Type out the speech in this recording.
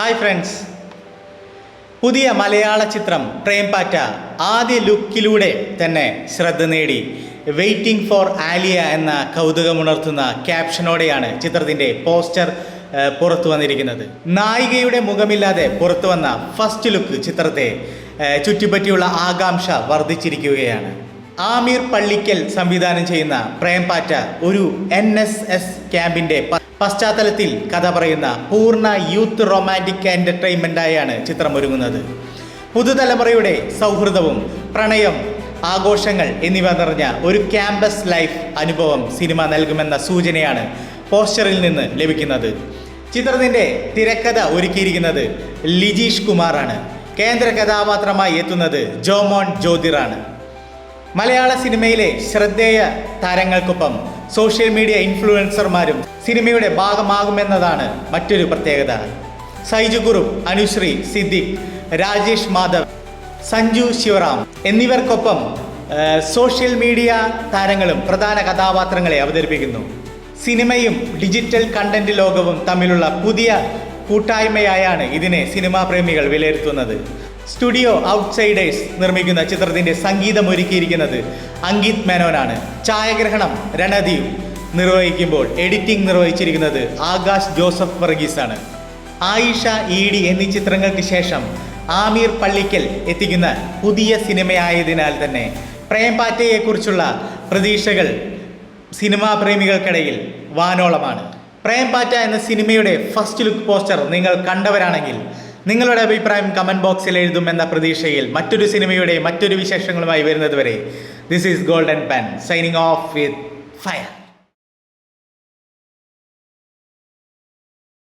Hi friends, പുതിയ മലയാള ചിത്രം പ്രേംപാറ്റ ആദ്യ ലുക്കിലൂടെ തന്നെ ശ്രദ്ധ നേടി. വെയിറ്റിംഗ് ഫോർ ആലിയ എന്ന കൗതുകമുണർത്തുന്ന ക്യാപ്ഷനോടെയാണ് ചിത്രത്തിൻ്റെ പോസ്റ്റർ പുറത്തു വന്നിരിക്കുന്നത്. നായികയുടെ മുഖമില്ലാതെ പുറത്തു വന്ന ഫസ്റ്റ് ലുക്ക് ചിത്രത്തെ ചുറ്റിപ്പറ്റിയുള്ള ആകാംക്ഷ വർദ്ധിച്ചിരിക്കുകയാണ്. ആമീർ പള്ളിക്കൽ സംവിധാനം ചെയ്യുന്ന പ്രേംപാറ്റ ഒരു NSS ക്യാമ്പിൻ്റെ പശ്ചാത്തലത്തിൽ കഥ പറയുന്ന പൂർണ്ണ യൂത്ത് റൊമാൻറ്റിക് എൻ്റർടൈൻമെൻ്റായാണ് ചിത്രം ഒരുങ്ങുന്നത്. പുതുതലമുറയുടെ സൗഹൃദവും പ്രണയം, ആഘോഷങ്ങൾ എന്നിവ നിറഞ്ഞ ഒരു ക്യാമ്പസ് ലൈഫ് അനുഭവം സിനിമ നൽകുമെന്ന സൂചനയാണ് പോസ്റ്ററിൽ നിന്ന് ലഭിക്കുന്നത്. ചിത്രത്തിൻ്റെ തിരക്കഥ ഒരുക്കിയിരിക്കുന്നത് ലിജീഷ് കുമാറാണ്. കേന്ദ്ര കഥാപാത്രമായി എത്തുന്നത് ജോമോൻ ജ്യോതിറാണ്. മലയാള സിനിമയിലെ ശ്രദ്ധേയ താരങ്ങൾക്കൊപ്പം സോഷ്യൽ മീഡിയ ഇൻഫ്ലുവൻസർമാരും സിനിമയുടെ ഭാഗമാകുമെന്നതാണ് മറ്റൊരു പ്രത്യേകത. സൈജു കുറുപ്പ്, അനുശ്രീ, സിദ്ദിഖ്, രാജേഷ് മാധവ്, സഞ്ജു ശിവറാം എന്നിവർക്കൊപ്പം സോഷ്യൽ മീഡിയ താരങ്ങളും പ്രധാന കഥാപാത്രങ്ങളെ അവതരിപ്പിക്കുന്നു. സിനിമയും ഡിജിറ്റൽ കണ്ടന്റ് ലോകവും തമ്മിലുള്ള പുതിയ കൂട്ടായ്മയായാണ് ഇതിനെ സിനിമാ പ്രേമികൾ വിലയിരുത്തുന്നത്. സ്റ്റുഡിയോ ഔട്ട്സൈഡേഴ്സ് നിർമ്മിക്കുന്ന ചിത്രത്തിൻ്റെ സംഗീതം ഒരുക്കിയിരിക്കുന്നത് അങ്കിത് മേനോനാണ്. ഛായാഗ്രഹണം രണദീവ് നിർവഹിക്കുമ്പോൾ എഡിറ്റിംഗ് നിർവഹിച്ചിരിക്കുന്നത് ആകാശ് ജോസഫ് വർഗീസാണ്. ആയിഷ, ഈഡി എന്നീ ചിത്രങ്ങൾക്ക് ശേഷം ആമീർ പള്ളിക്കൽ എത്തിക്കുന്ന പുതിയ സിനിമയായതിനാൽ തന്നെ പ്രേംപാറ്റയെക്കുറിച്ചുള്ള പ്രതീക്ഷകൾ സിനിമാ പ്രേമികൾക്കിടയിൽ വാനോളമാണ്. പ്രേംപാറ്റ എന്ന സിനിമയുടെ ഫസ്റ്റ് ലുക്ക് പോസ്റ്റർ നിങ്ങൾ കണ്ടവരാണെങ്കിൽ നിങ്ങളുടെ അഭിപ്രായം കമൻറ്റ് ബോക്സിൽ എഴുതുമെന്ന പ്രതീക്ഷയിൽ മറ്റൊരു സിനിമയുടെ മറ്റൊരു വിശേഷങ്ങളുമായി വരുന്നതുവരെ this is golden pen signing off with fire.